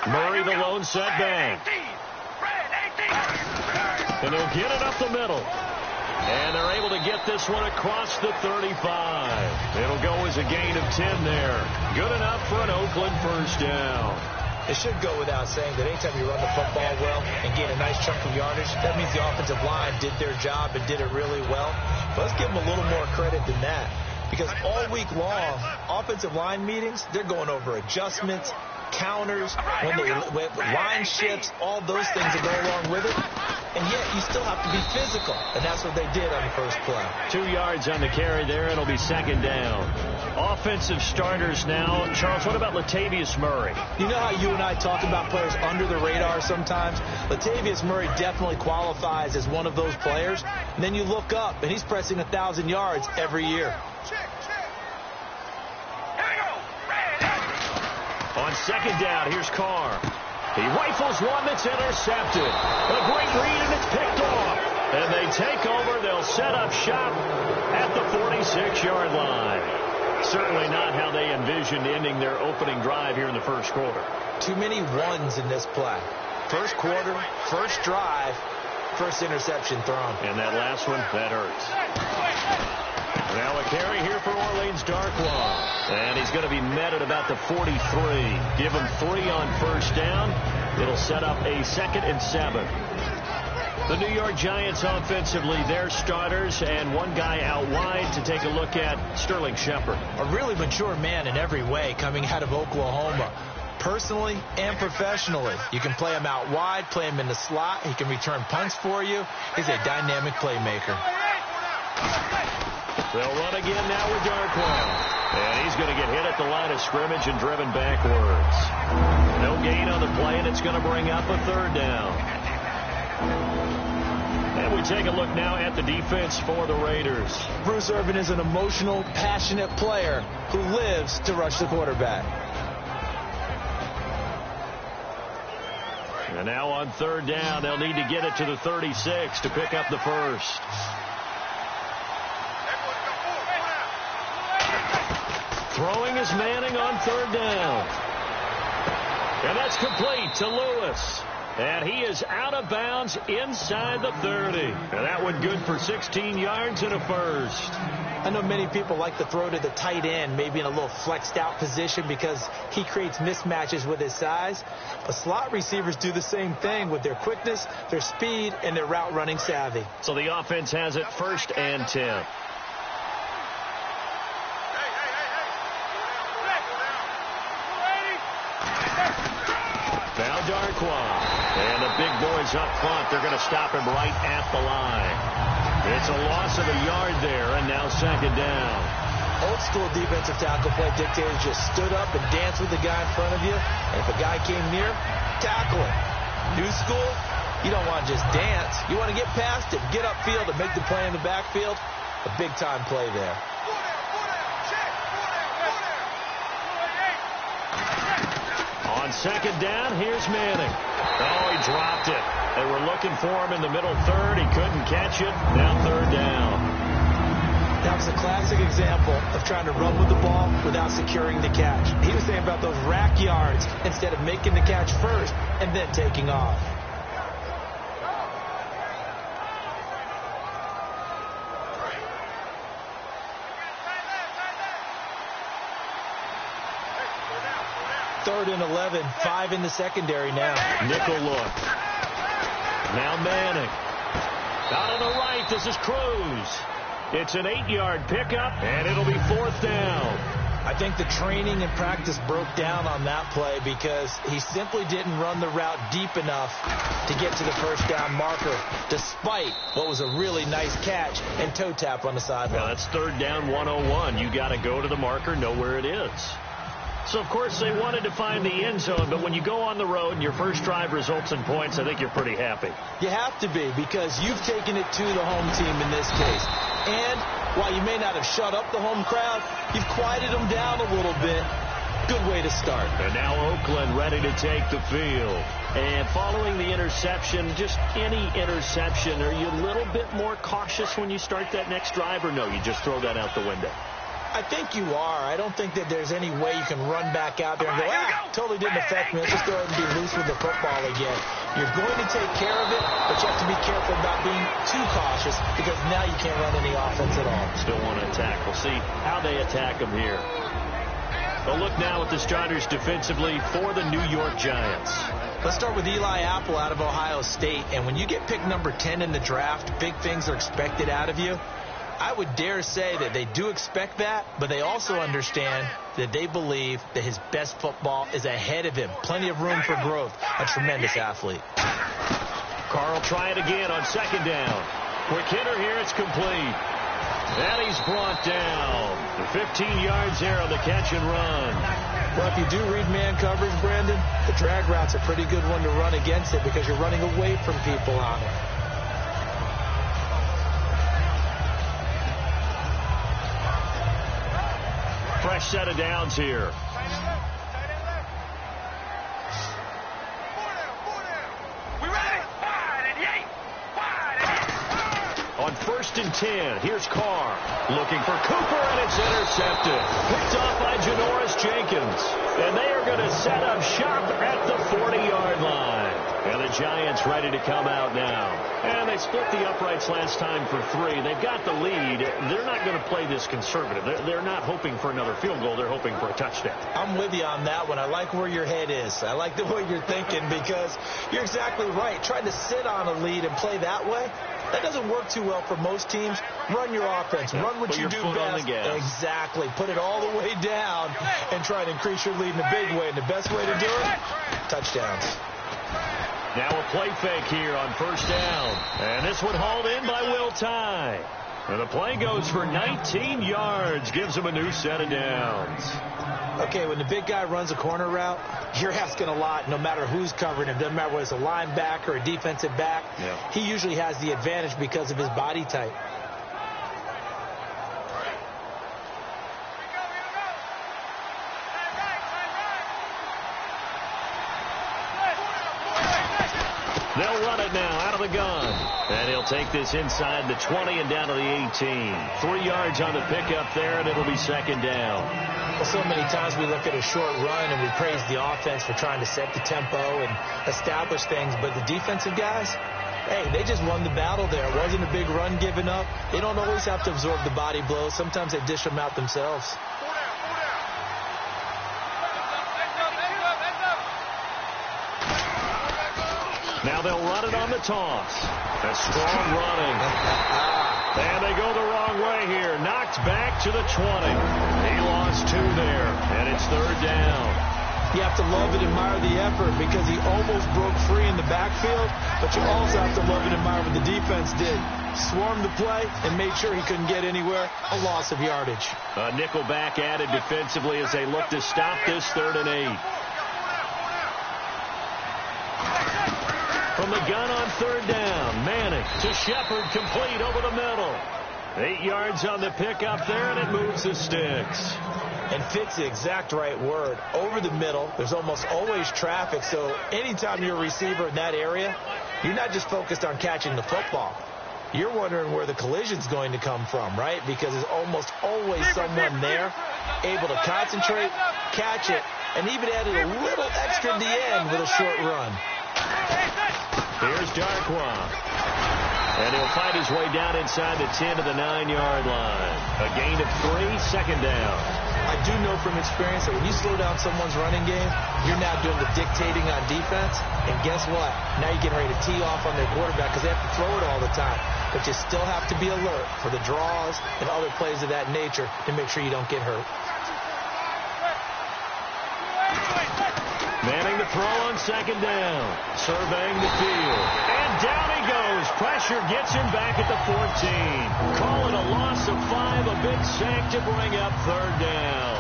Murray, the lone setback. And he'll get it up the middle. And they're able to get this one across the 35. It'll go as a gain of 10 there. Good enough for an Oakland first down. It should go without saying that anytime you run the football well and gain a nice chunk of yardage, that means the offensive line did their job and did it really well. But let's give them a little more credit than that. Because all week long, offensive line meetings, they're going over adjustments, counters, when line shifts, all those things that go along with it. And yet you still have to be physical. And that's what they did on the first play. 2 yards on the carry there. It'll be second down. Offensive starters now. Charles, what about Latavius Murray? You know how you and I talk about players under the radar sometimes? Latavius Murray definitely qualifies as one of those players. And then you look up, and he's pressing 1,000 yards every year. On second down, here's Carr. He rifles one that's intercepted. A great read, and it's picked off. And they take over. They'll set up shop at the 46-yard line. Certainly not how they envisioned ending their opening drive here in the first quarter. Too many ones in this play. First quarter, first drive, first interception thrown. And that last one, that hurts. Now a carry here for Orleans Darkwa. And he's going to be met at about the 43. Give him 3 on first down. It'll set up a 2nd and 7. The New York Giants offensively, their starters, and one guy out wide to take a look at, Sterling Shepard. A really mature man in every way coming out of Oklahoma. Personally and professionally. You can play him out wide, play him in the slot. He can return punts for you. He's a dynamic playmaker. They'll run again now with Darkwa. And he's going to get hit at the line of scrimmage and driven backwards. No gain on the play, and it's going to bring up a 3rd down. And we take a look now at the defense for the Raiders. Bruce Irvin is an emotional, passionate player who lives to rush the quarterback. And now on 3rd down, they'll need to get it to the 36 to pick up the first. Throwing is Manning on 3rd down. And that's complete to Lewis. And he is out of bounds inside the 30. And that one good for 16 yards and a first. I know many people like to throw to the tight end, maybe in a little flexed out position because he creates mismatches with his size. But slot receivers do the same thing with their quickness, their speed, and their route running savvy. So the offense has it 1st and 10. Now Darkwa. And the big boys up front, they're going to stop him right at the line. It's a loss of a yard there, and now 2nd down. Old school defensive tackle play dictators just stood up and danced with the guy in front of you. And if a guy came near, tackle him. New school, you don't want to just dance. You want to get past it, get upfield, and make the play in the backfield. A big-time play there. On 2nd down, here's Manning. Oh, he dropped it. They were looking for him in the middle 3rd. He couldn't catch it. Now 3rd down. That was a classic example of trying to run with the ball without securing the catch. He was saying about those rack yards instead of making the catch first and then taking off. Third and 11, 5 in the secondary now. Nickel look. Now Manning. Out on the right, this is Cruz. It's an 8-yard pickup, and it'll be 4th down. I think the training and practice broke down on that play because he simply didn't run the route deep enough to get to the first down marker, despite what was a really nice catch and toe tap on the sideline. Well, that's 3rd down 101. You got to go to the marker, know where it is. So, of course, they wanted to find the end zone, but when you go on the road and your first drive results in points, I think you're pretty happy. You have to be because you've taken it to the home team in this case. And while you may not have shut up the home crowd, you've quieted them down a little bit. Good way to start. And now Oakland ready to take the field. And following the interception, just any interception, are you a little bit more cautious when you start that next drive, or no, you just throw that out the window? I think you are. I don't think that there's any way you can run back out there and go, totally didn't affect me. Let's just go ahead and be loose with the football again. You're going to take care of it, but you have to be careful about being too cautious because now you can't run any offense at all. Still want to attack. We'll see how they attack them here. But look now at the starters defensively for the New York Giants. Let's start with Eli Apple out of Ohio State. And when you get picked number 10 in the draft, big things are expected out of you. I would dare say that they do expect that, but they also understand that they believe that his best football is ahead of him. Plenty of room for growth. A tremendous athlete. Carl try it again on second down. Quick hitter here. It's complete. And he's brought down. 15 yards there on the catch and run. Well, if you do read man coverage, Brandon, the drag route's a pretty good one to run against it because you're running away from people on it. Fresh set of downs here. On 1st and 10, here's Carr. Looking for Cooper, and it's intercepted. Picked off by Janoris Jenkins. And they are going to set up shop at the 40-yard line. And the Giants ready to come out now. And they split the uprights last time for 3. They've got the lead. They're not going to play this conservative. They're not hoping for another field goal. They're hoping for a touchdown. I'm with you on that one. I like where your head is. I like the way you're thinking because you're exactly right. Trying to sit on a lead and play that way, that doesn't work too well for most teams. Run your offense. Run what you do best. Exactly. Put it all the way down and try to increase your lead in a big way. And the best way to do it, touchdowns. Now a play fake here on 1st down. And this one hauled in by Will Tye. And the play goes for 19 yards. Gives him a new set of downs. Okay, when the big guy runs a corner route, you're asking a lot no matter who's covering him. Doesn't matter whether it's a linebacker or a defensive back. Yeah. He usually has the advantage because of his body type. They'll run it now out of the gun. And he'll take this inside the 20 and down to the 18. 3 yards on the pickup there, and it'll be 2nd down. Well, so many times we look at a short run and we praise the offense for trying to set the tempo and establish things. But the defensive guys, hey, they just won the battle there. It wasn't a big run given up. They don't always have to absorb the body blows. Sometimes they dish them out themselves. Now they'll run it on the toss. A strong running. And they go the wrong way here. Knocked back to the 20. He lost 2 there. And it's 3rd down. You have to love and admire the effort because he almost broke free in the backfield. But you also have to love and admire what the defense did. Swarmed the play and made sure he couldn't get anywhere. A loss of yardage. A nickel back added defensively as they look to stop this 3rd and 8. From the gun on 3rd down, Manning to Shepard, complete over the middle. 8 yards on the pickup there, and it moves the sticks. And fits the exact right word. Over the middle, there's almost always traffic, so anytime you're a receiver in that area, you're not just focused on catching the football. You're wondering where the collision's going to come from, right? Because there's almost always someone there able to concentrate, catch it, and even added a little extra in the end with a short run. Here's Darkwa. And he'll find his way down inside the 10 to the 9-yard line. A gain of 3, 2nd down. I do know from experience that when you slow down someone's running game, you're now doing the dictating on defense. And guess what? Now you're getting ready to tee off on their quarterback because they have to throw it all the time. But you still have to be alert for the draws and other plays of that nature to make sure you don't get hurt. Manning to throw on 2nd down. Surveying the field. And down he goes. Pressure gets him back at the 14. Call it a loss of 5. A big sack to bring up 3rd down.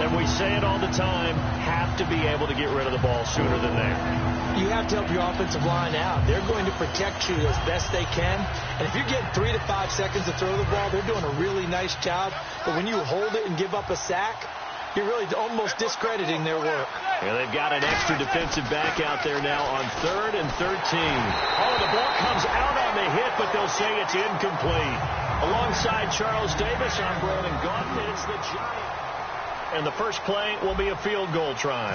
And we say it all the time, have to be able to get rid of the ball sooner than that. You have to help your offensive line out. They're going to protect you as best they can. And if you're getting 3 to 5 seconds to throw the ball, they're doing a really nice job. But when you hold it and give up a sack, you're really almost discrediting their work. And they've got an extra defensive back out there now on 3rd and 13. Oh, the ball comes out on the hit, but they'll say it's incomplete. Alongside Charles Davis, I'm Brandon Gaudin. It's the Giants. And the first play will be a field goal try.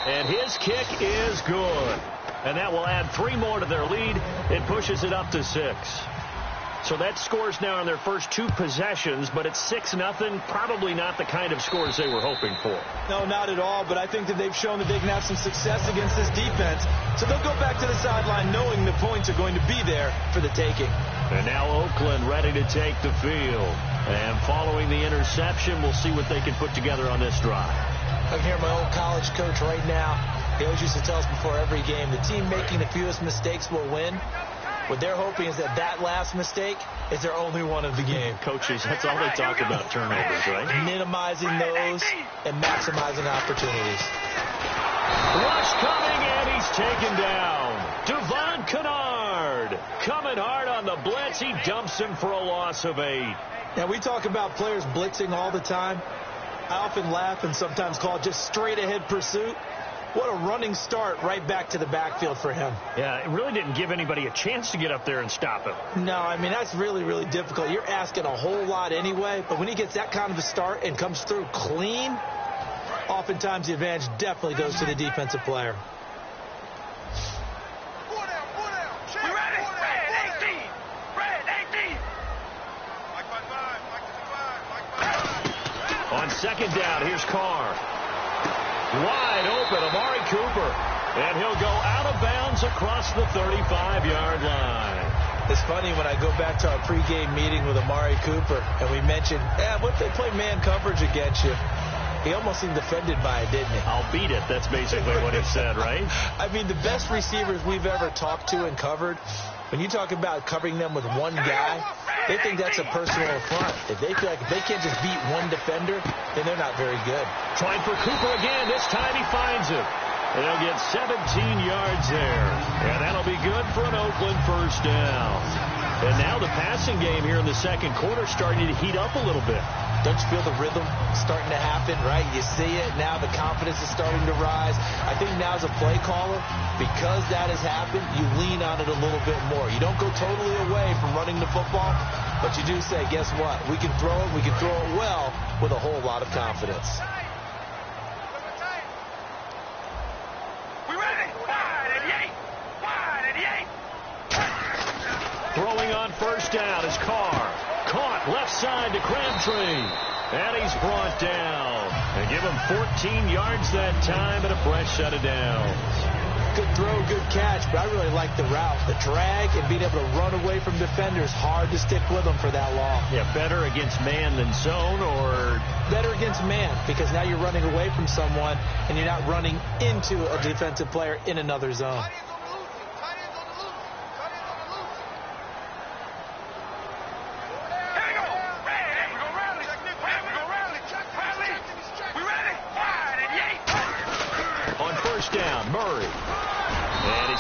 And his kick is good. And that will add 3 more to their lead. It pushes it up to 6. So that scores now in their first 2 possessions, but it's 6-0. Probably not the kind of scores they were hoping for. No, not at all, but I think that they've shown that they can have some success against this defense. So they'll go back to the sideline knowing the points are going to be there for the taking. And now Oakland ready to take the field. And following the interception, we'll see what they can put together on this drive. I can hear my old college coach right now. He always used to tell us before every game, the team making the fewest mistakes will win. What they're hoping is that last mistake is their only one of the game. Coaches, that's all they talk about, turnovers, right? Minimizing those and maximizing opportunities. Rush coming, and he's taken down. Devon Kennard coming hard on the blitz. He dumps him for a loss of 8. Now, we talk about players blitzing all the time. I often laugh and sometimes call it just straight-ahead pursuit. What a running start right back to the backfield for him. Yeah, it really didn't give anybody a chance to get up there and stop him. No, I mean, that's really, really difficult. You're asking a whole lot anyway, but when he gets that kind of a start and comes through clean, oftentimes the advantage definitely goes to the defensive player. On second down, here's Carr. Wide open, Amari Cooper. And he'll go out of bounds across the 35-yard line. It's funny when I go back to our pregame meeting with Amari Cooper, and we mentioned, what if they play man coverage against you? He almost seemed offended by it, didn't he? I'll beat it. That's basically what it said, right? I mean, the best receivers we've ever talked to and covered, when you talk about covering them with one guy, they think that's a personal affront. If they feel like if they can't just beat one defender, then they're not very good. Trying for Cooper again. This time he finds him. And he'll get 17 yards there. And that'll be good for an Oakland first down. And now the passing game here in the second quarter starting to heat up a little bit. Don't you feel the rhythm starting to happen, right? You see it. Now the confidence is starting to rise. I think now as a play caller, because that has happened, you lean on it a little bit more. You don't go totally away from running the football, but you do say, guess what? We can throw it. We can throw it well with a whole lot of confidence. Throwing on first down is Carr. Caught left side to Crabtree. And he's brought down. And give him 14 yards that time and a fresh set of downs. Good throw, good catch, but I really like the route. The drag and being able to run away from defenders, hard to stick with them for that long. Yeah, better against man than zone, or? Better against man, because now you're running away from someone and you're not running into a defensive player in another zone.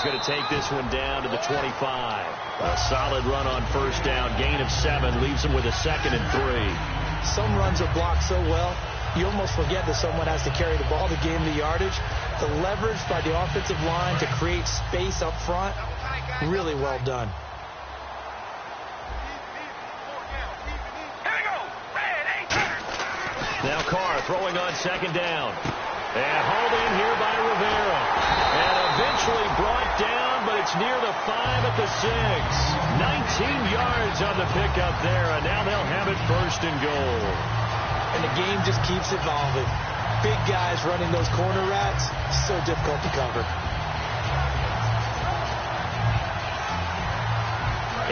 Going to take this one down to the 25. A solid run on first down. Gain of 7 leaves him with a 2nd and 3. Some runs are blocked so well, you almost forget that someone has to carry the ball to gain the yardage. The leverage by the offensive line to create space up front, really well done. Now Carr throwing on second down. And hauled in here by Rivera. And eventually brought down, but it's near the 5 at the 6. 19 yards on the pickup there, and now they'll have it first and goal. And the game just keeps evolving. Big guys running those corner routes, so difficult to cover.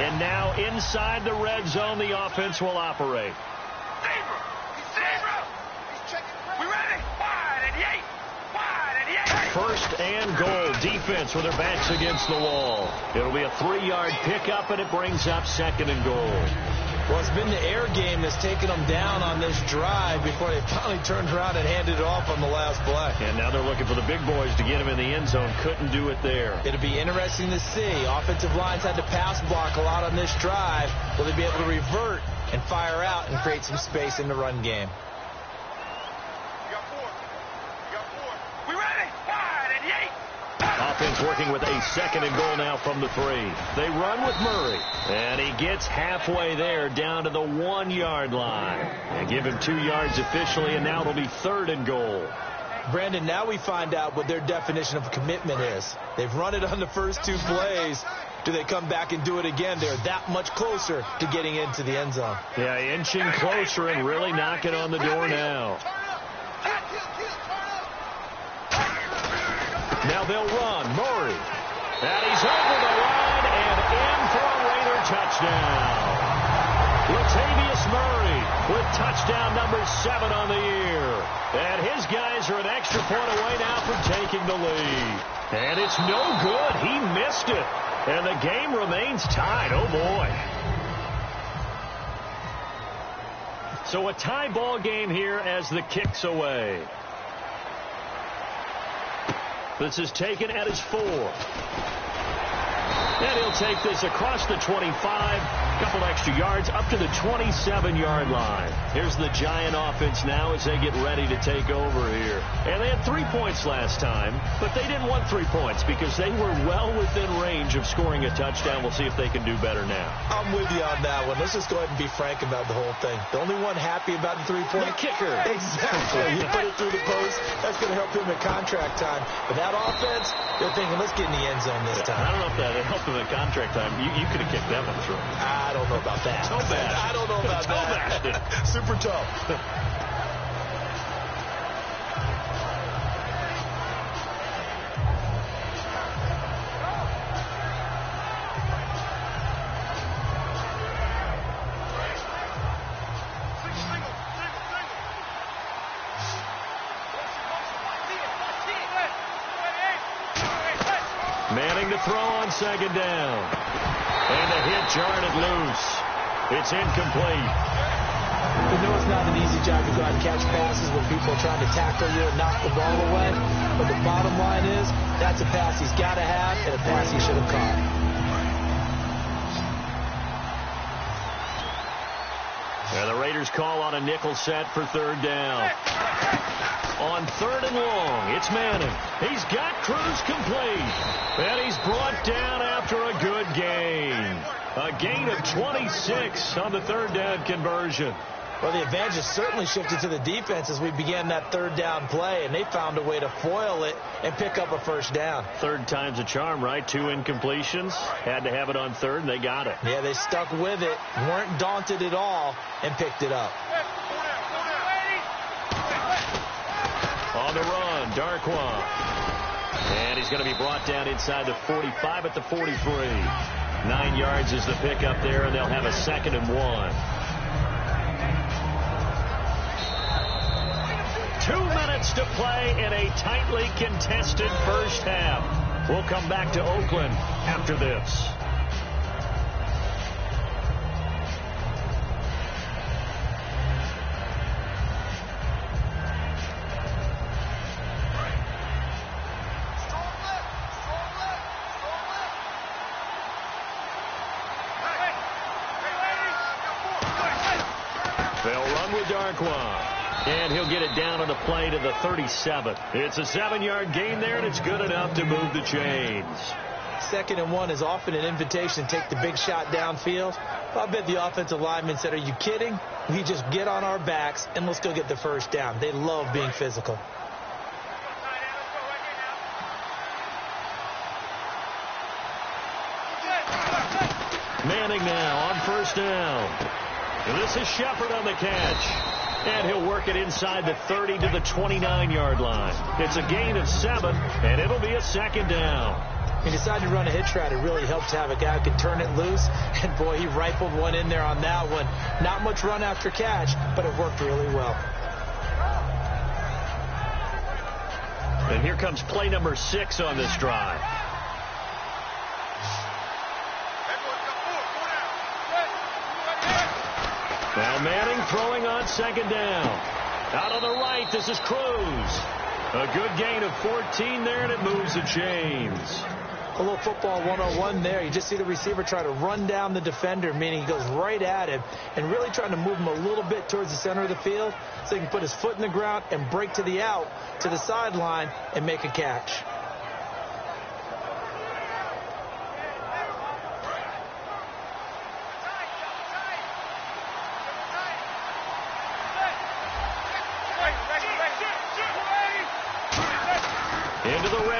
And now inside the red zone, the offense will operate. First and goal. Defense with their backs against the wall. It'll be a 3-yard pickup, and it brings up 2nd and goal. Well, it's been the air game that's taken them down on this drive before they finally turned around and handed it off on the last play. And now they're looking for the big boys to get him in the end zone. Couldn't do it there. It'll be interesting to see. Offensive lines had to pass block a lot on this drive. Will they be able to revert and fire out and create some space in the run game? offense working with a 2nd and goal now from the 3. They run with Murray, and he gets halfway there down to the 1-yard line. And give him 2 yards officially, and now it'll be 3rd and goal. Brandon, now we find out what their definition of commitment is. They've run it on the first 2 plays. Do they come back and do it again? They're that much closer to getting into the end zone. Yeah, inching closer and really knocking on the door now. Now they'll run. Murray. And he's over the line and in for a Raider touchdown. Latavius Murray with touchdown number 7 on the year. And his guys are an extra point away now from taking the lead. And it's no good. He missed it. And the game remains tied. Oh, boy. So a tie ball game here as the kick's away. This is taken at his 4. And he'll take this across the 25, a couple extra yards, up to the 27-yard line. Here's the Giant offense now as they get ready to take over here. And they had 3 points last time, but they didn't want 3 points because they were well within range of scoring a touchdown. We'll see if they can do better now. I'm with you on that one. Let's just go ahead and be frank about the whole thing. The only one happy about the 3-point kicker. Exactly. You put it through the post. That's going to help him in contract time. But that offense, they're thinking, let's get in the end zone this time. I don't know if that helped him in contract time. You could have kicked that one through. I don't know about that. So bad. I don't know about that. Super tough. Manning to throw on 2nd down. And the hit jarred it loose. It's incomplete. You know it's not an easy job to go out and catch passes when people are trying to tackle you and knock the ball away. But the bottom line is, that's a pass he's got to have and a pass he should have caught. And the Raiders call on a nickel set for 3rd down. On 3rd and long, it's Manning. He's got Cruz complete. And he's brought down after a good gain. A gain of 26 on the 3rd down conversion. Well, the advantage has certainly shifted to the defense as we began that 3rd down play, and they found a way to foil it and pick up a 1st down. 3rd time's a charm, right? 2 incompletions. Had to have it on 3rd, and they got it. Yeah, they stuck with it, weren't daunted at all, and picked it up. On the run, Darquan. And he's going to be brought down inside the 45 at the 43. 9 yards is the pickup there, and they'll have a 2nd and 1. 2 minutes to play in a tightly contested first half. We'll come back to Oakland after this. They'll run with Darquan. And he'll get it down on the play to the 37. It's a 7-yard gain there, and it's good enough to move the chains. 2nd and 1 is often an invitation to take the big shot downfield. I bet the offensive lineman said, are you kidding? We just get on our backs, and let's go get the 1st down. They love being physical. Manning now on 1st down. And this is Shepard on the catch. And he'll work it inside the 30 to the 29-yard line. It's a gain of 7, and it'll be a 2nd down. He decided to run a hitch route. It really helped to have a guy who could turn it loose. And, boy, he rifled one in there on that one. Not much run after catch, but it worked really well. And here comes play number 6 on this drive. Now Manning throwing on 2nd down. Out on the right, this is Cruz. A good gain of 14 there, and it moves the chains. A little football 101 there. You just see the receiver try to run down the defender, meaning he goes right at him and really trying to move him a little bit towards the center of the field so he can put his foot in the ground and break to the out, to the sideline, and make a catch.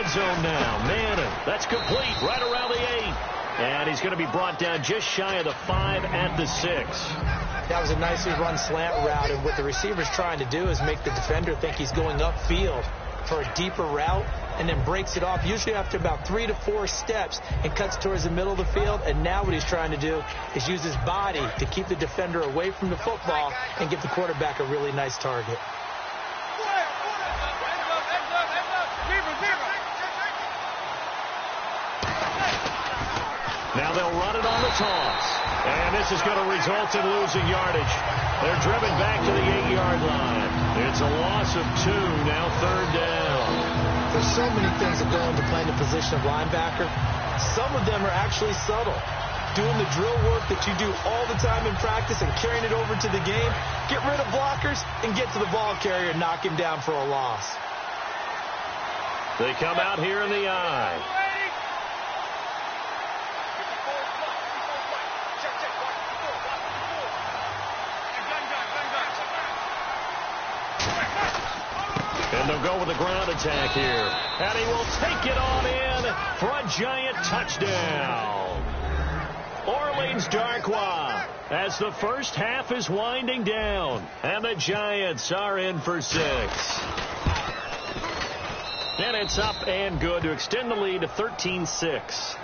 red zone now. Manning, that's complete right around the 8. And he's going to be brought down just shy of the 5 at the 6. That was a nicely run slant route, and what the receiver's trying to do is make the defender think he's going upfield for a deeper route, and then breaks it off, usually after about 3 to 4 steps, and cuts towards the middle of the field. And now what he's trying to do is use his body to keep the defender away from the football and give the quarterback a really nice target. Now they'll run it on the toss. And this is going to result in losing yardage. They're driven back to the 8-yard line. It's a loss of 2, now 3rd down. There's so many things that go into playing the position of linebacker. Some of them are actually subtle. Doing the drill work that you do all the time in practice and carrying it over to the game. Get rid of blockers and get to the ball carrier and knock him down for a loss. They come out here in the I. And they'll go with the ground attack here. And he will take it on in for a giant touchdown. Orleans Darkwa as the first half is winding down. And the Giants are in for 6. And it's up and good to extend the lead to 13-6.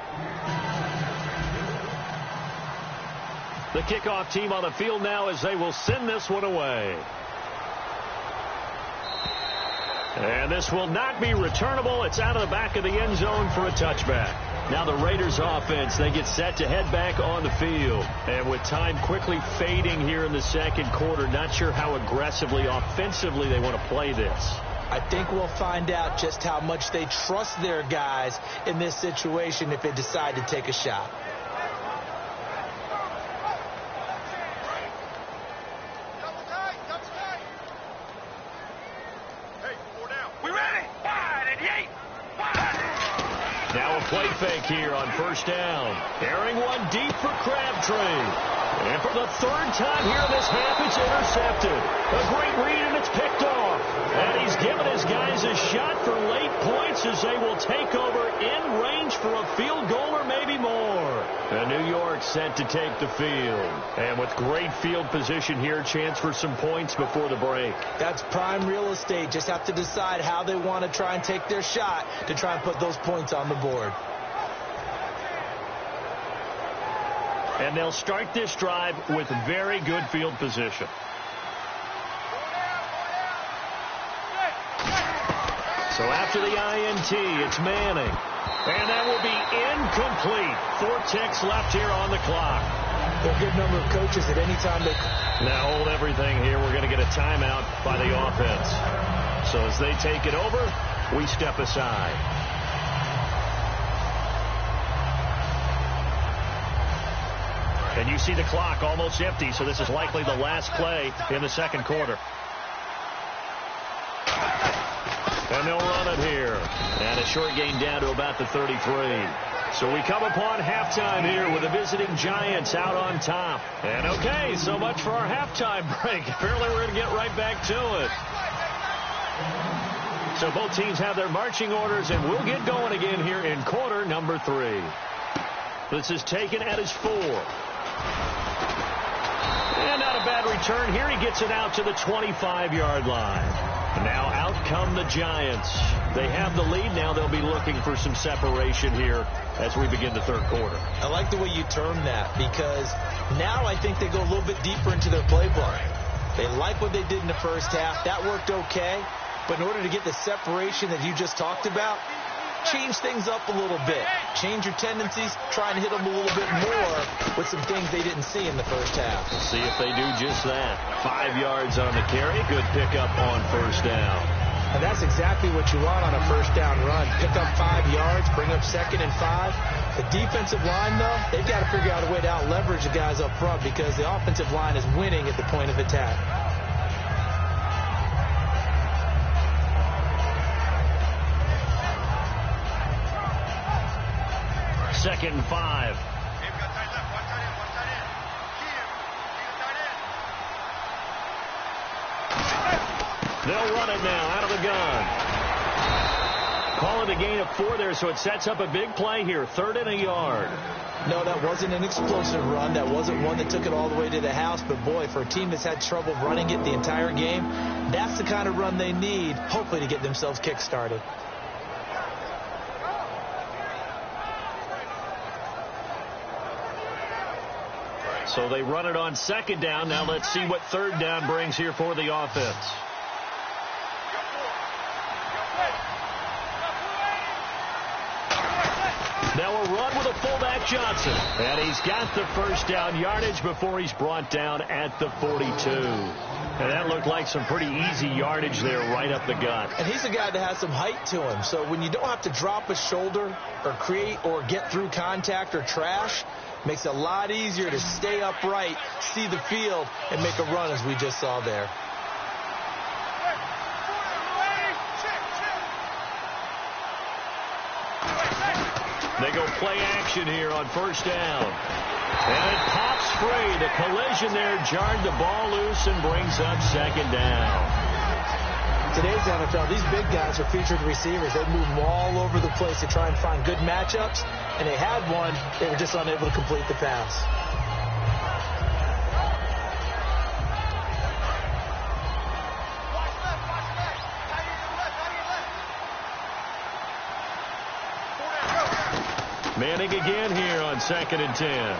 The kickoff team on the field now as they will send this one away. And this will not be returnable. It's out of the back of the end zone for a touchback. Now the Raiders offense, they get set to head back on the field. And with time quickly fading here in the second quarter, not sure how aggressively, offensively they want to play this. I think we'll find out just how much they trust their guys in this situation if they decide to take a shot. Now a play fake here on first down. Airing one deep for Crabtree. And for the 3rd time here in this half, it's intercepted. A great read, and it's picked off. And he's given his guys a shot for late points as they will take over in range for a field goal or maybe more. And New York set to take the field. And with great field position here, chance for some points before the break. That's prime real estate. Just have to decide how they want to try and take their shot to try and put those points on the board. And they'll start this drive with very good field position. So after the INT, it's Manning. And that will be incomplete. 4 ticks left here on the clock. There are a good number of coaches at any time they... Now hold everything here. We're going to get a timeout by the offense. So as they take it over, we step aside. And you see the clock almost empty, so this is likely the last play in the second quarter. And they'll run it here. And a short gain down to about the 33. So we come upon halftime here with the visiting Giants out on top. And okay, so much for our halftime break. Apparently we're going to get right back to it. So both teams have their marching orders, and we'll get going again here in quarter number 3. This is taken at his 4. And not a bad return here. He gets it out to the 25-yard line. Now out come the Giants. They have the lead. Now they'll be looking for some separation here as we begin the third quarter. I like the way you termed that, because now I think they go a little bit deeper into their playbook. They like what they did in the first half. That worked okay. But in order to get the separation that you just talked about, change things up a little bit. Change your tendencies. Try and hit them a little bit more with some things they didn't see in the first half. We'll see if they do just that. 5 yards on the carry. Good pickup on first down. And that's exactly what you want on a first down run. Pick up 5 yards, bring up 2nd and 5. The defensive line, though, they've got to figure out a way to out-leverage the guys up front because the offensive line is winning at the point of attack. Second and 5. They'll run it now out of the gun. Call it a gain of 4 there, so it sets up a big play here. 3rd and a yard. No, that wasn't an explosive run. That wasn't one that took it all the way to the house. But, boy, for a team that's had trouble running it the entire game, that's the kind of run they need, hopefully, to get themselves kick-started. So they run it on 2nd down. Now let's see what 3rd down brings here for the offense. Now a run with a fullback Johnson. And he's got the 1st down yardage before he's brought down at the 42. And that looked like some pretty easy yardage there right up the gut. And he's a guy that has some height to him. So when you don't have to drop a shoulder or create or get through contact or trash, makes it a lot easier to stay upright, see the field, and make a run as we just saw there. They go play action here on 1st down. And it pops free. The collision there jarred the ball loose and brings up 2nd down. Today's NFL, these big guys are featured receivers. They move all over the place to try and find good matchups. And they had one. They were just unable to complete the pass. Manning again here on 2nd and 10.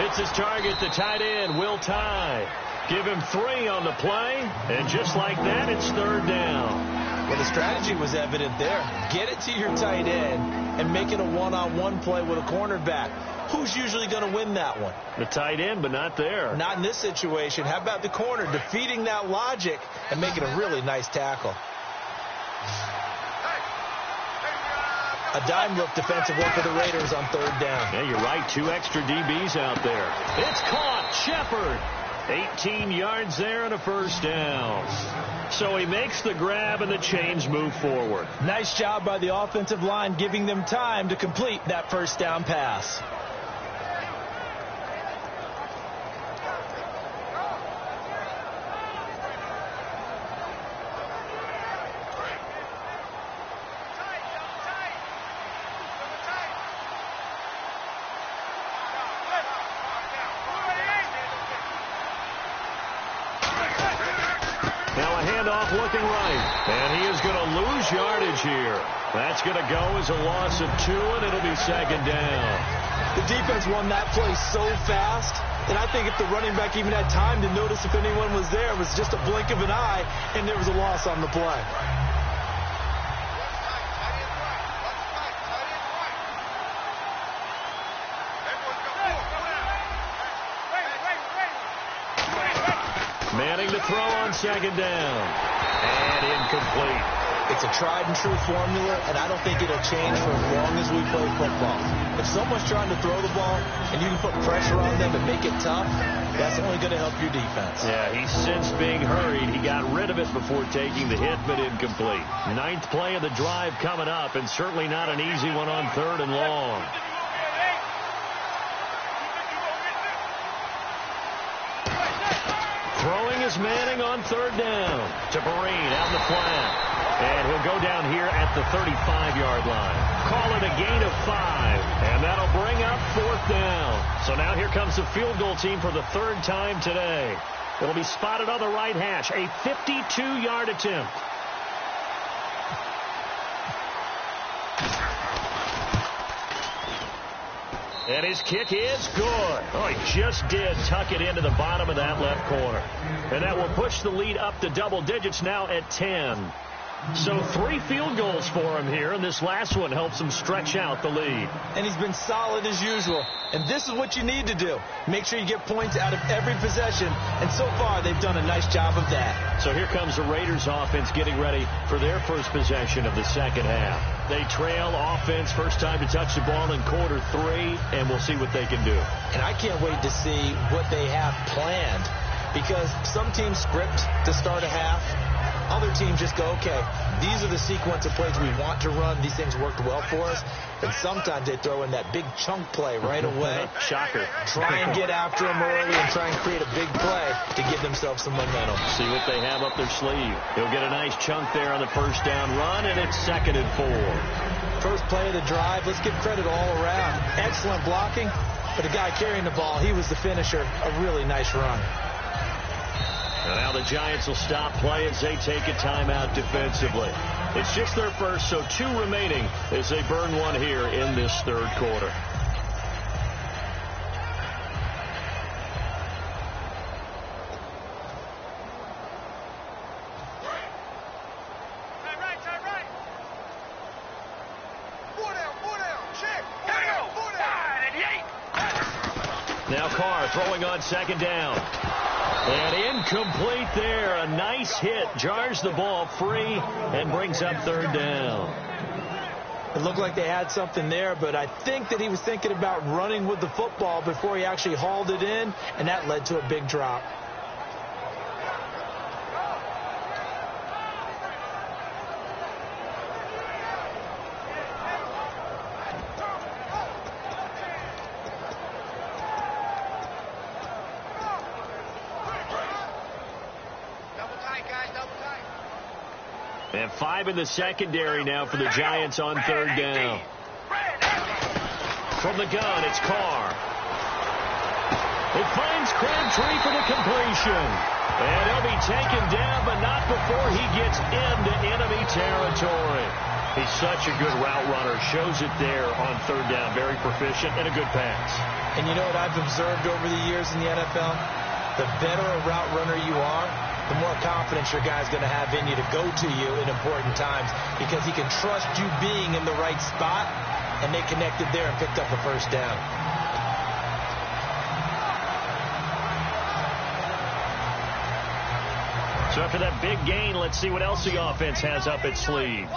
It's his target, the tight end, Will Tye. Give him 3 on the play, and just like that, it's 3rd down. Well, the strategy was evident there. Get it to your tight end and make it a one-on-one play with a cornerback. Who's usually going to win that one? The tight end, but not there. Not in this situation. How about the corner defeating that logic and making a really nice tackle? A dime look defensive work for the Raiders on 3rd down. Yeah, you're right. 2 extra DBs out there. It's caught. Shepard. 18 yards there and a 1st down. So he makes the grab and the chains move forward. Nice job by the offensive line giving them time to complete that 1st down pass. Looking right, and he is going to lose yardage here. That's going to go as a loss of 2, and it'll be 2nd down. The defense won that play so fast, and I think if the running back even had time to notice if anyone was there, it was just a blink of an eye, and there was a loss on the play. Manning to throw on 2nd down. And incomplete. It's a tried-and-true formula, and I don't think it'll change for as long as we play football. If someone's trying to throw the ball and you can put pressure on them and make it tough, that's only going to help your defense. Yeah, he's since being hurried. He got rid of it before taking the hit, but incomplete. 9th play of the drive coming up, and certainly not an easy one on 3rd and long. Throwing is Manning on 3rd down to Breen out in the flat. And he'll go down here at the 35-yard line. Call it a gain of 5. And that'll bring up 4th down. So now here comes the field goal team for the 3rd time today. It'll be spotted on the right hash. A 52-yard attempt. And his kick is good. Oh, he just did tuck it into the bottom of that left corner. And that will push the lead up to double digits now at 10. So 3 field goals for him here, and this last one helps him stretch out the lead. And he's been solid as usual. And this is what you need to do. Make sure you get points out of every possession. And so far, they've done a nice job of that. So here comes the Raiders offense getting ready for their first possession of the 2nd half. They trail offense, first time to touch the ball in quarter 3, and we'll see what they can do. And I can't wait to see what they have planned, because some teams script to start a half, Other teams just go, okay, these are the sequence of plays we want to run. These things worked well for us. And sometimes they throw in that big chunk play right away. Shocker. Try and get after them early and try and create a big play to give themselves some momentum. See what they have up their sleeve. He'll get a nice chunk there on the first down run, and it's 2nd and 4. First play of the drive, let's give credit all around. Excellent blocking, but the guy carrying the ball, he was the finisher. A really nice run. And now the Giants will stop play as they take a timeout defensively. It's just their first, so 2 remaining as they burn one here in this 3rd quarter. Now Carr throwing on 2nd down. And incomplete there. A nice hit. Jars the ball free and brings up 3rd down. It looked like they had something there, but I think that he was thinking about running with the football before he actually hauled it in, and that led to a big drop. And 5 in the secondary now for the Giants on 3rd down. From the gun, it's Carr. It finds Crabtree for the completion. And he'll be taken down, but not before he gets into enemy territory. He's such a good route runner. Shows it there on 3rd down. Very proficient and a good pass. And you know what I've observed over the years in the NFL? The better a route runner you are, the more confidence your guy's going to have in you to go to you in important times because he can trust you being in the right spot, and they connected there and picked up a first down. So after that big gain, let's see what else the offense has up its sleeve.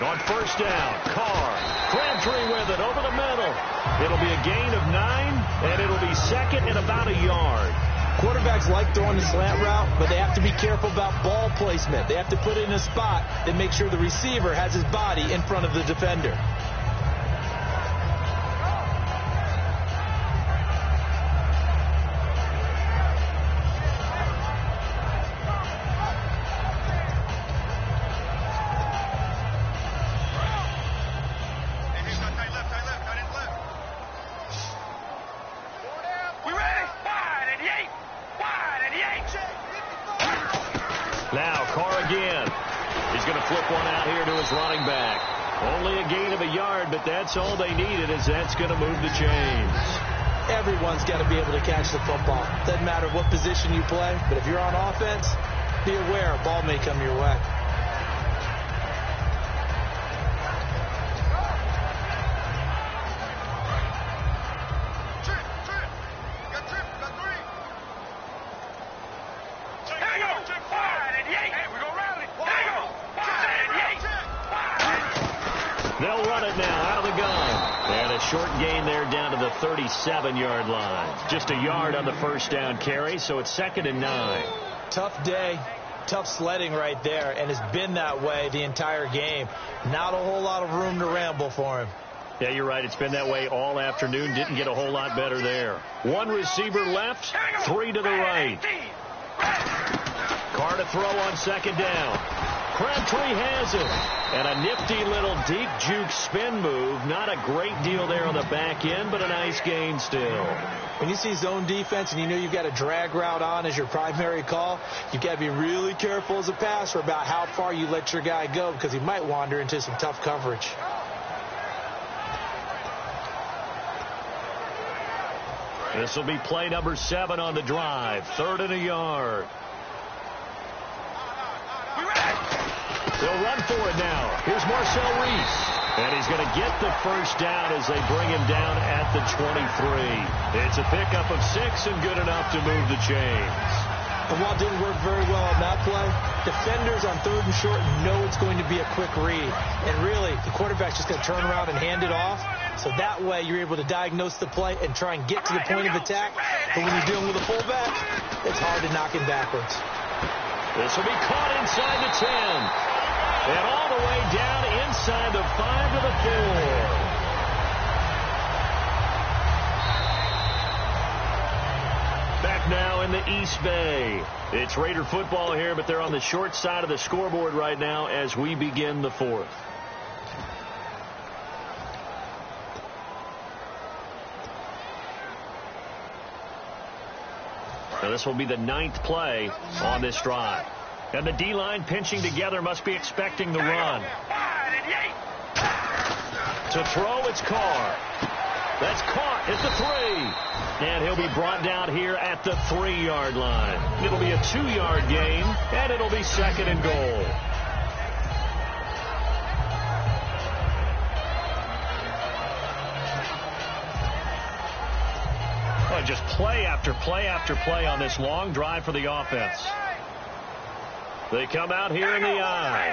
On 1st down, Carr. Crabtree with it over the middle. It'll be a gain of 9, and it'll be 2nd and about a yard. Quarterbacks like throwing the slant route, but they have to be careful about ball placement. They have to put it in a spot that makes sure the receiver has his body in front of the defender. Now, Carr again. He's going to flip one out here to his running back. Only a gain of a yard, but that's all they needed, as that's going to move the chains. Everyone's got to be able to catch the football. Doesn't matter what position you play, but if you're on offense, be aware a ball may come your way. They'll run it now out of the gun. And a short gain there down to the 37-yard line. Just a yard on the first down carry, so it's 2nd and 9. Tough day, tough sledding right there, and it's been that way the entire game. Not a whole lot of room to ramble for him. Yeah, you're right. It's been that way all afternoon. Didn't get a whole lot better there. 1 receiver left, 3 to the right. Carr to throw on 2nd down. Crabtree has it. And a nifty little deep juke spin move. Not a great deal there on the back end, but a nice gain still. When you see zone defense and you know you've got a drag route on as your primary call, you've got to be really careful as a passer about how far you let your guy go because he might wander into some tough coverage. This will be play number 7 on the drive. 3rd and a yard. They'll run for it now. Here's Marcel Reese. And he's going to get the first down as they bring him down at the 23. It's a pickup of 6 and good enough to move the chains. And while it didn't work very well on that play, defenders on 3rd and short know it's going to be a quick read. And really, the quarterback's just going to turn around and hand it off. So that way you're able to diagnose the play and try and get to the point of attack. But when you're dealing with a fullback, it's hard to knock him backwards. This will be caught inside the 10. And all the way down inside the 5 to the 4. Back now in the East Bay. It's Raider football here, but they're on the short side of the scoreboard right now as we begin the 4th. Now this will be the 9th play on this drive. And the D-line pinching together must be expecting the run. To throw, it's Carr. That's caught at the 3. And he'll be brought down here at the 3-yard line. It'll be a 2-yard gain, and it'll be 2nd and goal. Just play after play after play on this long drive for the offense. They come out here in the I.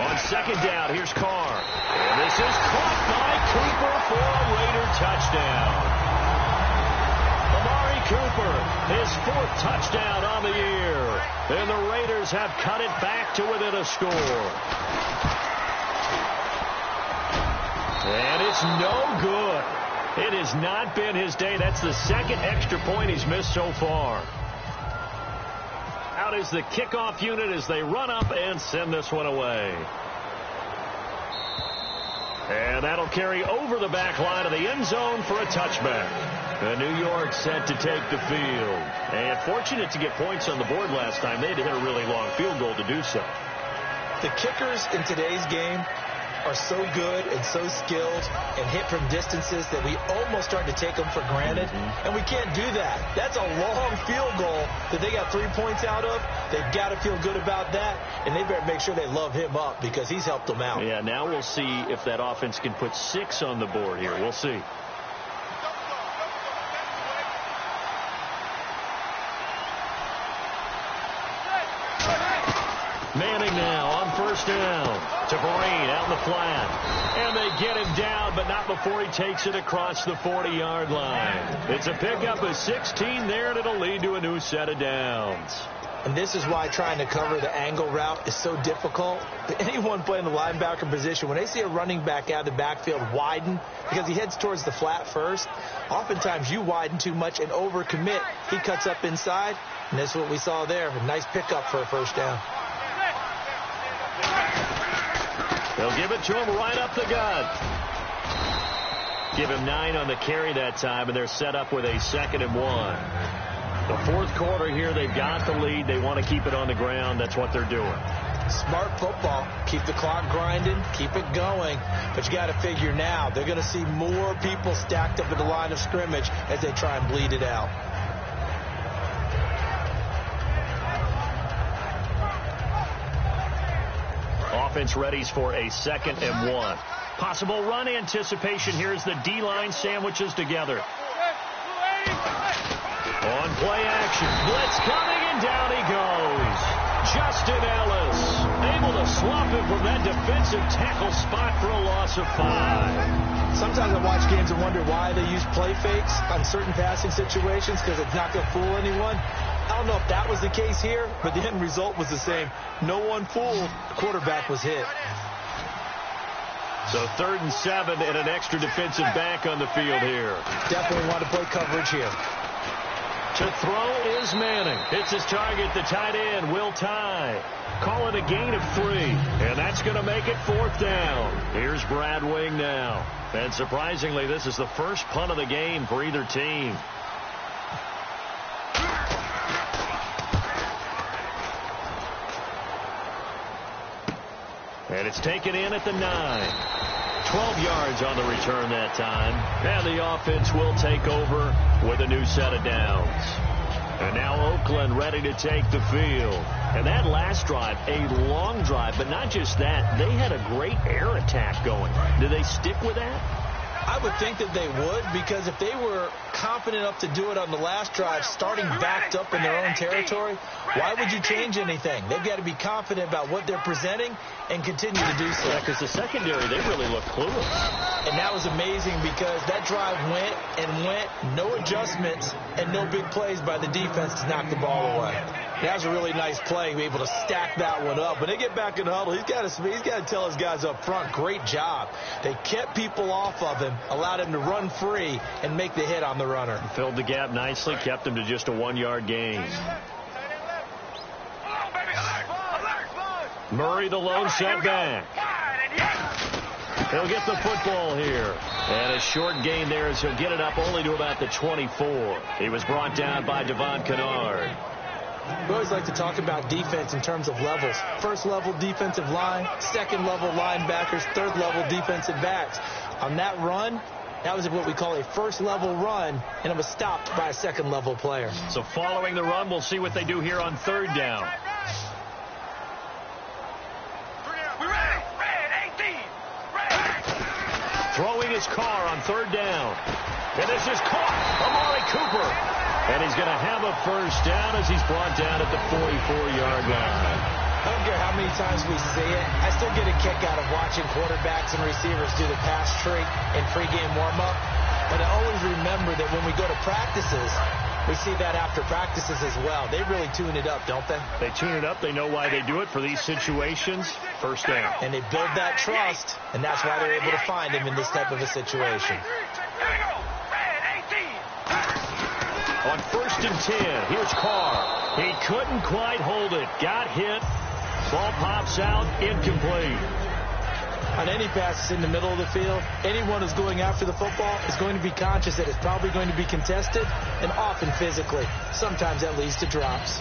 On 2nd down, here's Carr. And this is caught by Cooper for a Raider touchdown. Amari Cooper, his 4th touchdown on the year. And the Raiders have cut it back to within a score. And it's no good. It has not been his day. That's the 2nd extra point he's missed so far. Out is the kickoff unit as they run up and send this one away. And that'll carry over the back line of the end zone for a touchback. The New York set to take the field. And fortunate to get points on the board last time. They had to hit a really long field goal to do so. The kickers in today's game are so good and so skilled and hit from distances that we almost start to take them for granted. And we can't do that. That's a long field goal that they got 3 points out of. They've got to feel good about that, and they better make sure they love him up because he's helped them out. Yeah, now we'll see if that offense can put 6 on the board here. We'll see. Manning now on 1st down to Vereen out in the flat. And they get him down, but not before he takes it across the 40-yard line. It's a pickup of 16 there, and it'll lead to a new set of downs. And this is why trying to cover the angle route is so difficult. Anyone playing the linebacker position, when they see a running back out of the backfield widen, because he heads towards the flat first, oftentimes you widen too much and overcommit. He cuts up inside, and that's what we saw there. A nice pickup for a 1st down. They'll give it to him right up the gut. Give him 9 on the carry that time, and they're set up with a 2nd and 1. The 4th quarter here, they've got the lead. They want to keep it on the ground. That's what they're doing. Smart football. Keep the clock grinding. Keep it going. But you got to figure now, they're going to see more people stacked up at the line of scrimmage as they try and bleed it out. Offense readies for a 2nd and 1. Possible run anticipation here as the D-line sandwiches together. On play action. Blitz coming, and down he goes. Justin Ellis able to swap him from that defensive tackle spot for a loss of 5. Sometimes I watch games and wonder why they use play fakes on certain passing situations because it's not going to fool anyone. I don't know if that was the case here, but the end result was the same. No one fooled. The quarterback was hit. So 3rd and 7 and an extra defensive back on the field here. Definitely want to play coverage here. To throw is Manning. Hits his target, the tight end, Will Tye. Call it a gain of 3, and that's going to make it 4th down. Here's Brad Wing now. And surprisingly, this is the first punt of the game for either team. And it's taken in at the 9. 12 yards on the return that time. And the offense will take over with a new set of downs. And now Oakland ready to take the field. And that last drive, a long drive, but not just that. They had a great air attack going. Do they stick with that? I would think that they would, because if they were confident enough to do it on the last drive, starting backed up in their own territory, why would you change anything? They've got to be confident about what they're presenting and continue to do so. Yeah, because the secondary, they really look clueless. And that was amazing because that drive went and went, no adjustments and no big plays by the defense to knock the ball away. That was a really nice play, be able to stack that one up. When they get back in the huddle, he's got to tell his guys up front, great job. They kept people off of him, allowed him to run free and make the hit on the runner. Filled the gap nicely, kept him to just a 1-yard gain. Murray, the lone setback. He'll get the football here. And a short gain there as he'll get it up only to about the 24. He was brought down by Devon Kennard. We always like to talk about defense in terms of levels. First level defensive line, second level linebackers, third level defensive backs. On that run, that was what we call a first level run, and it was stopped by a second level player. So following the run, we'll see what they do here on third down. Throwing his car on third down. And this is caught. Amari Cooper. And he's going to have a first down as he's brought down at the 44-yard line. I don't care how many times we see it. I still get a kick out of watching quarterbacks and receivers do the pass tree in pregame warm-up. But I always remember that when we go to practices, we see that after practices as well. They really tune it up, don't they? They tune it up. They know why they do it for these situations. First down. And they build that trust, and that's why they're able to find him in this type of a situation. On 1st and 10, here's Carr. He couldn't quite hold it. Got hit. Ball pops out, incomplete. On any passes in the middle of the field, anyone who's going after the football is going to be conscious that it's probably going to be contested, and often physically. Sometimes that leads to drops.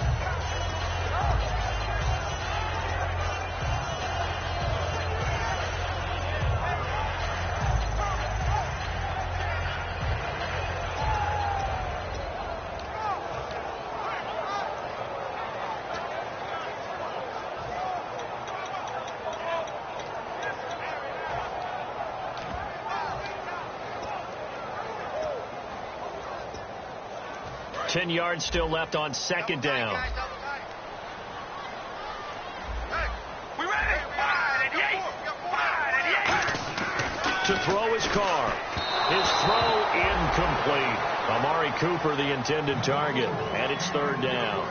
Ten yards still left on second down. To throw his car. His throw incomplete. Amari Cooper, the intended target, and it's third down.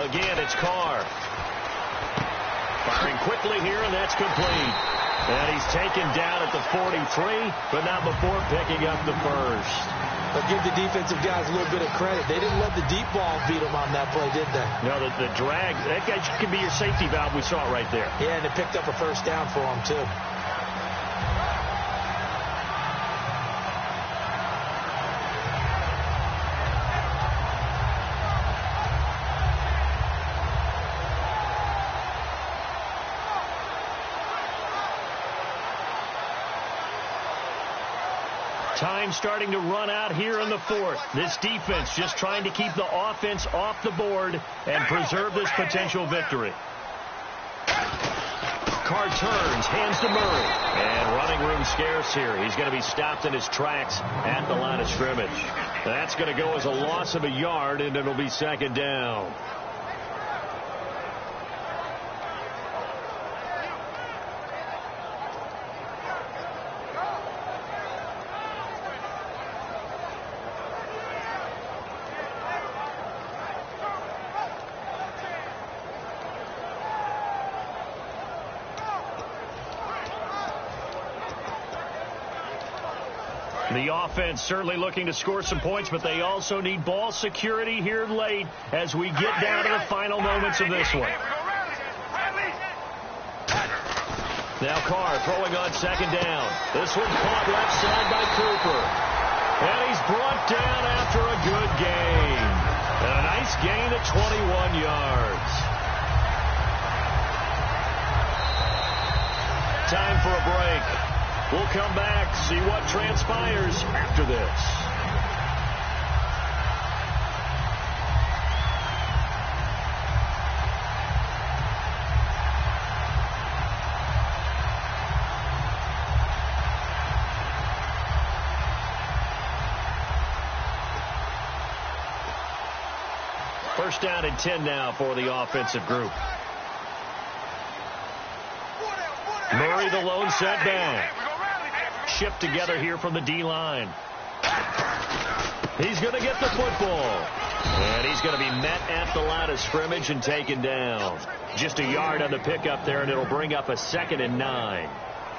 Again, it's Carr. Firing quickly here, and that's complete. And he's taken down at the 43, but not before picking up the first. But give the defensive guys a little bit of credit. They didn't let the deep ball beat them on that play, did they? No, the drag, that guy could be your safety valve. We saw it right there. Yeah, and it picked up a first down for them, too. Time starting to run out here in the fourth. This defense just trying to keep the offense off the board and preserve this potential victory. Carr turns, hands to Murray. And running room scarce here. He's going to be stopped in his tracks at the line of scrimmage. That's going to go as a loss of a yard, and it'll be second down. The offense certainly looking to score some points, but they also need ball security here late as we get down to the final moments of this one. Now Carr throwing on second down. This one caught left side by Cooper. And he's brought down after a good gain. And a nice gain at 21 yards. Time for a break. We'll come back, see what transpires after this. First down and 10 now for the offensive group. Murray, the lone setback. Shipped together here from the D-line. He's going to get the football. And he's going to be met at the line of scrimmage and taken down. Just a yard on the pickup there, and it'll bring up a 2nd and 9.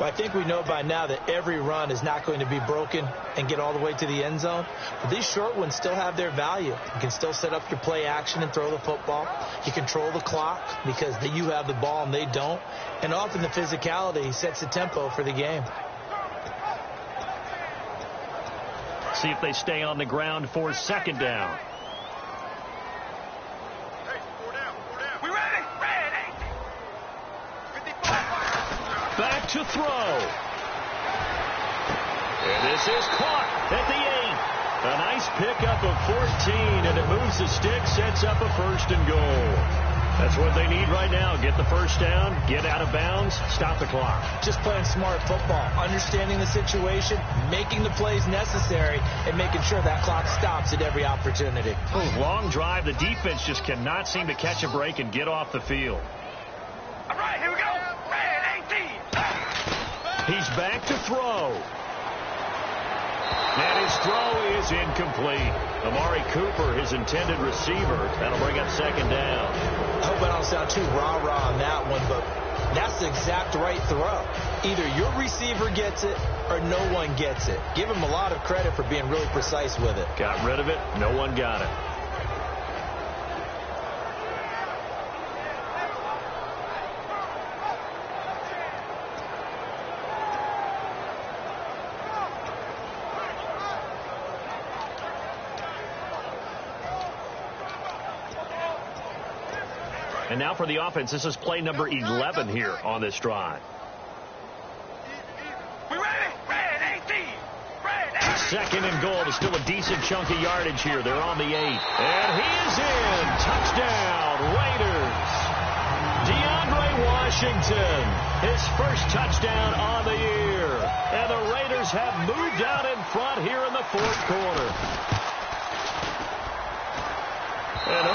Well, I think we know by now that every run is not going to be broken and get all the way to the end zone. But these short ones still have their value. You can still set up your play action and throw the football. You control the clock because you have the ball and they don't. And often the physicality sets the tempo for the game. See if they stay on the ground for second down. Back to throw. And this is caught at the 8. A nice pickup of 14, and it moves the stick, sets up a 1st and goal. That's what they need right now. Get the first down, get out of bounds, stop the clock. Just playing smart football, understanding the situation, making the plays necessary, and making sure that clock stops at every opportunity. Long drive. The defense just cannot seem to catch a break and get off the field. All right, here we go. He's back to throw. And his throw is incomplete. Amari Cooper, his intended receiver. That'll bring up second down. I hope I don't sound too rah-rah on that one, but that's the exact right throw. Either your receiver gets it or no one gets it. Give him a lot of credit for being really precise with it. Got rid of it. No one got it. And now for the offense, this is play number 11 here on this drive. We ready? 18. Second and goal. There's still a decent chunk of yardage here. They're on the 8. And he is in. Touchdown, Raiders. DeAndre Washington, his first touchdown on the year. And the Raiders have moved out in front here in the 4th quarter. And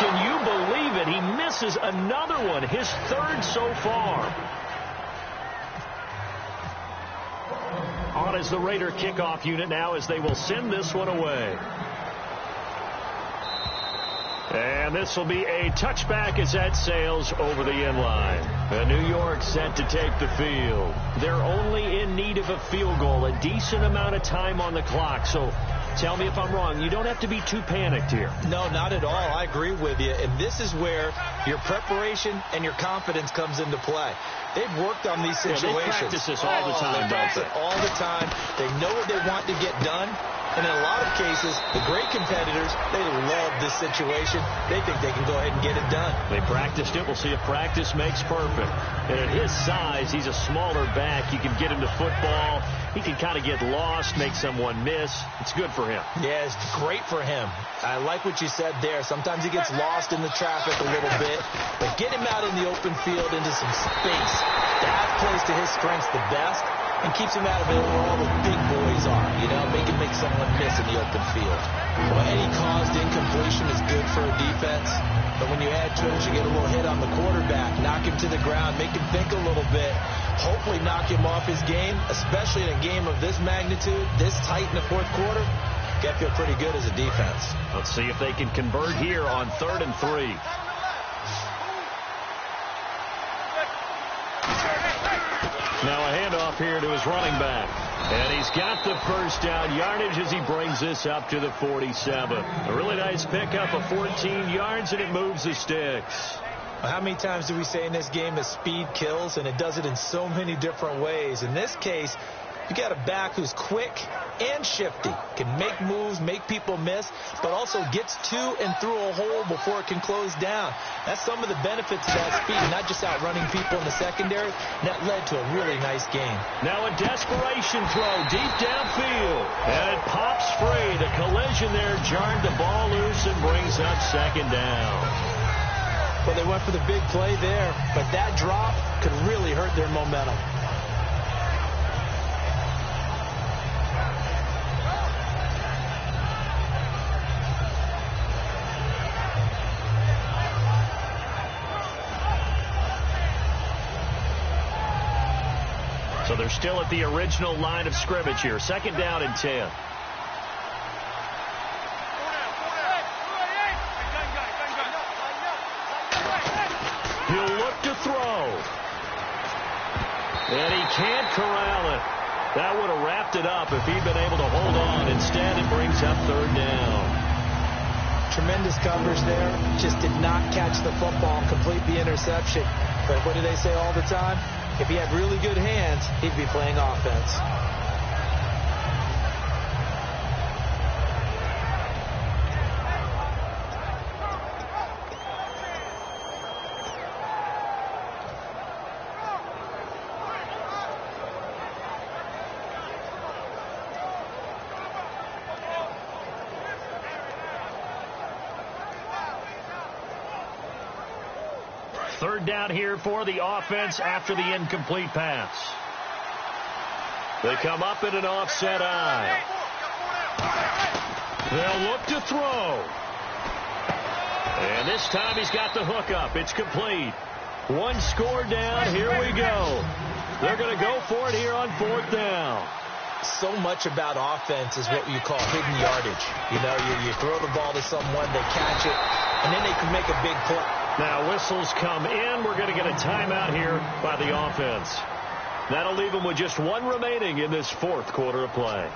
can you believe it? He misses another one, his 3rd so far. On is the Raider kickoff unit now as they will send this one away. And this will be a touchback as that sails over the end line. And New York set to take the field. They're only in need of a field goal, a decent amount of time on the clock. So tell me if I'm wrong. You don't have to be too panicked here. No, not at all. I agree with you. And this is where your preparation and your confidence comes into play. They've worked on these situations. They practice this all the time, don't they? All the time. They know what they want to get done. And in a lot of cases, the great competitors, they love this situation. They think they can go ahead and get it done. They practiced it. We'll see if practice makes perfect. And at his size, he's a smaller back. You can get him to football. He can kind of get lost, make someone miss. It's good for him. Yeah, it's great for him. I like what you said there. Sometimes he gets lost in the traffic a little bit. But get him out in the open field into some space. That plays to his strengths the best. And keeps him out of it where all the big boys are, you know, make someone miss in the open field. Well, any caused incompletion is good for a defense, but when you add to it, you get a little hit on the quarterback, knock him to the ground, make him think a little bit, hopefully knock him off his game, especially in a game of this magnitude, this tight in the 4th quarter. You got to feel pretty good as a defense. Let's see if they can convert here on 3rd and 3. Now a handoff here to his running back. And he's got the first down yardage as he brings this up to the 47. A really nice pickup of 14 yards, and it moves the sticks. How many times do we say in this game that speed kills, and it does it in so many different ways? In this case, you got a back who's quick and shifty, can make moves, make people miss, but also gets to and through a hole before it can close down. That's some of the benefits of that speed, not just outrunning people in the secondary. And that led to a really nice game. Now a desperation throw deep downfield, and it pops free. The collision there jarred the ball loose and brings up second down. Well, they went for the big play there, but that drop could really hurt their momentum. So they're still at the original line of scrimmage here. Second down and 10. He'll look to throw. And he can't corral it. That would have wrapped it up if he'd been able to hold on. Instead, it brings up third down. Tremendous coverage there. Just did not catch the football and complete the interception. But what do they say all the time? If he had really good hands, he'd be playing offense. Third down here for the offense after the incomplete pass. They come up in an offset eye. They'll look to throw. And this time he's got the hook up. It's complete. One score down. Here we go. They're going to go for it here on fourth down. So much about offense is what you call hidden yardage. You know, you throw the ball to someone, they catch it, and then they can make a big play. Now whistles come in. We're going to get a timeout here by the offense. That'll leave them with just one remaining in this fourth quarter of play.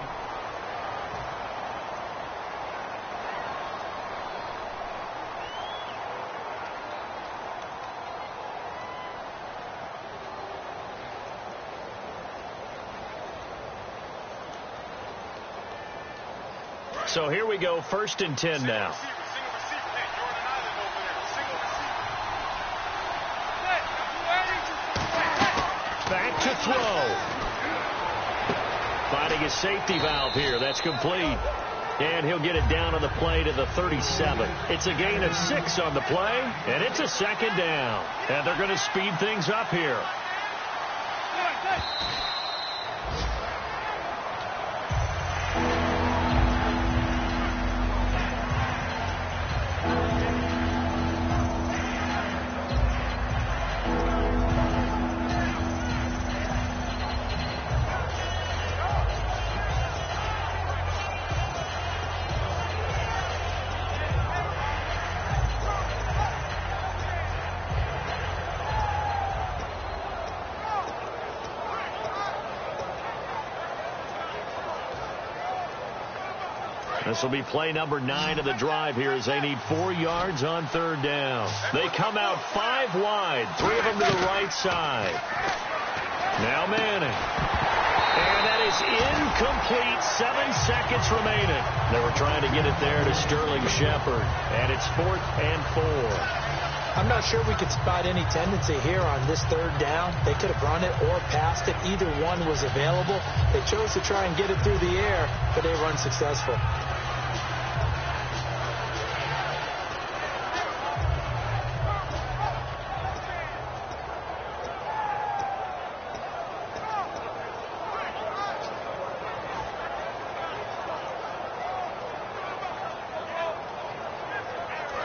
So here we go, 1st and 10 now. Back to throw. Finding his safety valve here. That's complete. And he'll get it down on the play to the 37. It's a gain of 6 on the play, and it's a second down. And they're going to speed things up here. This will be play number 9 of the drive here as they need 4 yards on third down. They come out 5 wide, 3 of them to the right side. Now Manning. And that is incomplete. 7 seconds remaining. They were trying to get it there to Sterling Shepard. And it's 4th and 4. I'm not sure we could spot any tendency here on this third down. They could have run it or passed it. Either one was available. They chose to try and get it through the air, but they were unsuccessful.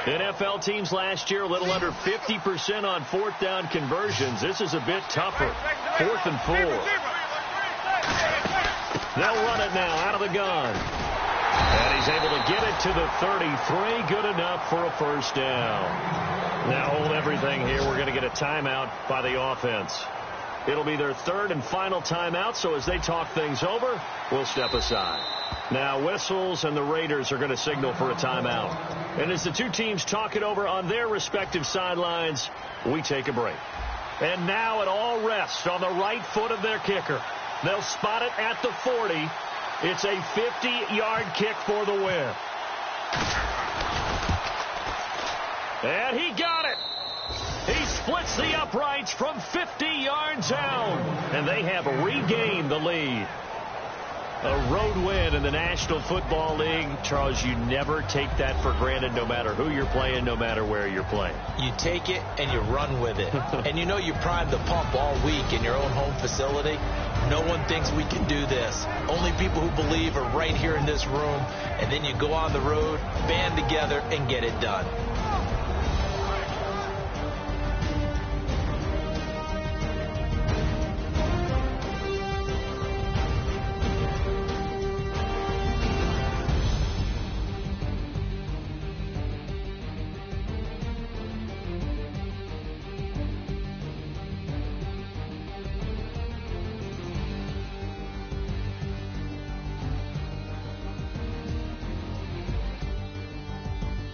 NFL teams last year a little under 50% on 4th down conversions. This is a bit tougher. 4th and 4. They'll run it now out of the gun. And he's able to get it to the 33. Good enough for a first down. Now hold everything here. We're going to get a timeout by the offense. It'll be their 3rd and final timeout, so as they talk things over, we'll step aside. Now whistles, and the Raiders are going to signal for a timeout. And as the two teams talk it over on their respective sidelines, we take a break. And now it all rests on the right foot of their kicker. They'll spot it at the 40. It's a 50-yard kick for the win. And he got it. He splits the uprights from 50 yards out. And they have regained the lead. A road win in the National Football League. Charles, you never take that for granted, no matter who you're playing, no matter where you're playing. You take it and you run with it. And you know you primed the pump all week in your own home facility. No one thinks we can do this. Only people who believe are right here in this room. And then you go on the road, band together, and get it done.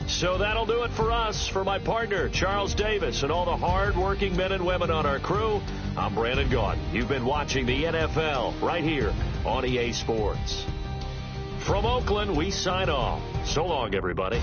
So that'll do it for us. For my partner, Charles Davis, and all the hard-working men and women on our crew, I'm Brandon Gaudin. You've been watching the NFL right here on EA Sports. From Oakland, we sign off. So long, everybody.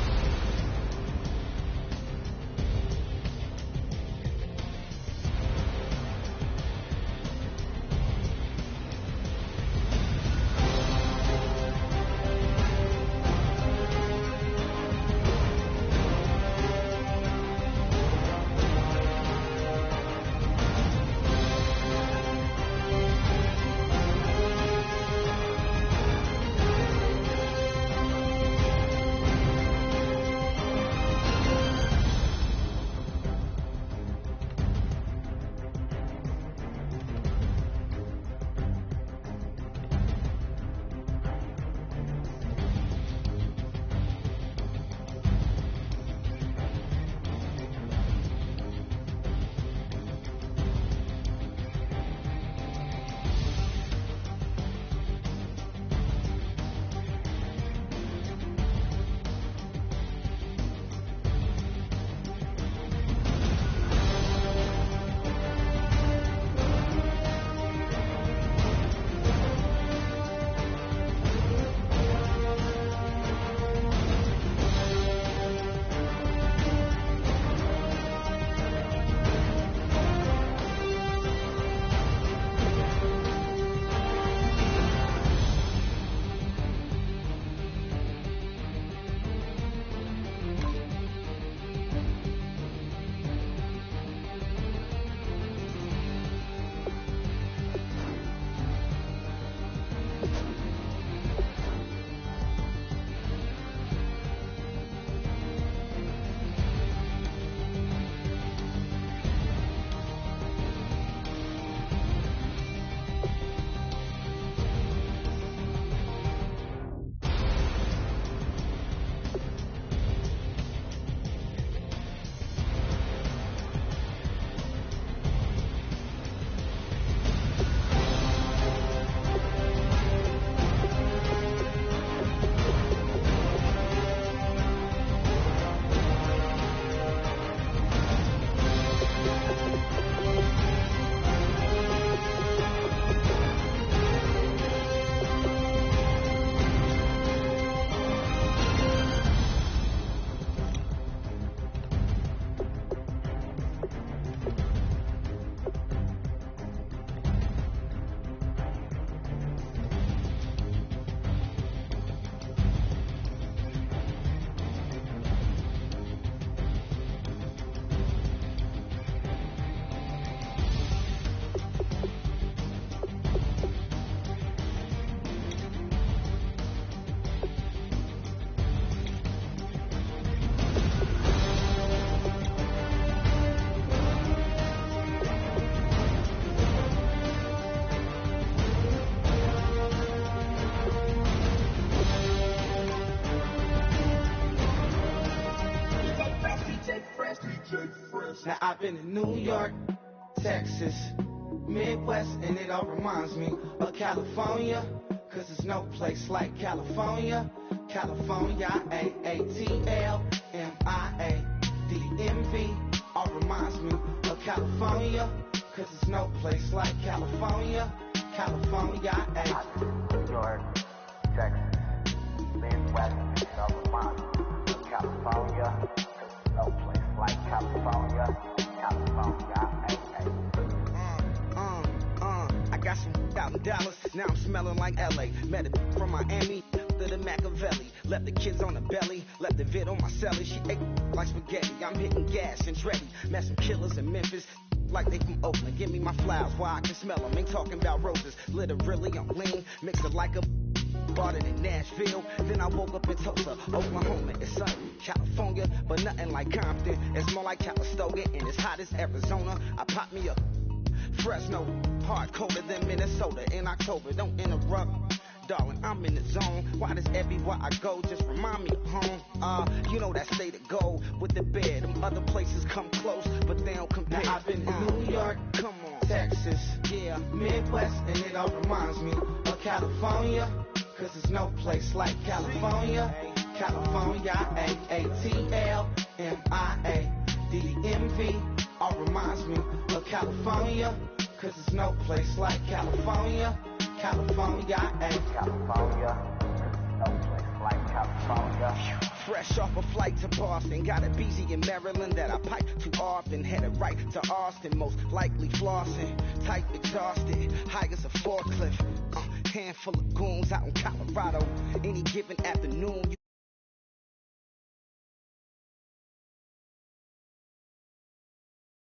Now I've been in New York, Texas, Midwest, and it all reminds me of California. cause there's no place like California. California, A-A-T-L-M-I-A-D-M-V. All reminds me of California, cause there's no place like California. California, New York, Texas, Midwest, it all reminds me of California, cause there's no place like California. California, I got some $1,000, now I'm smelling like LA. Met a from Miami to the Machiavelli. Left the kids on the belly, left the vid on my celly. She ate like spaghetti, I'm hitting gas and Dreddy. Met some killers in Memphis, like they from Oakland. Give me my flowers while I can smell them. Ain't talking about roses, literally I'm lean. Mix it like a bought it in Nashville. Then I woke up in Tulsa, Oklahoma. It's sunny, California, but nothing like Compton. It's more like Calistoga, and it's hot as Arizona. I pop me up Fresno, hard colder than Minnesota in October. Don't interrupt, darling, I'm in the zone. Why does everywhere I go just remind me of home? You know that state of gold with the bed. Them other places come close, but they don't compare. Now I've been to New York, come on, Texas, yeah, Midwest, and it all reminds me of California, cause there's no place like California. California, A-A-T-L-M-I-A-D-M-V. All reminds me of California, cause there's no place like California. California, California, no place like California. Fresh off a flight to Boston, got a BZ in Maryland that I pipe too often. Headed right to Austin, most likely flossing. Tight, exhausted, high as a forklift. Handful of goons out in Colorado. Any given afternoon.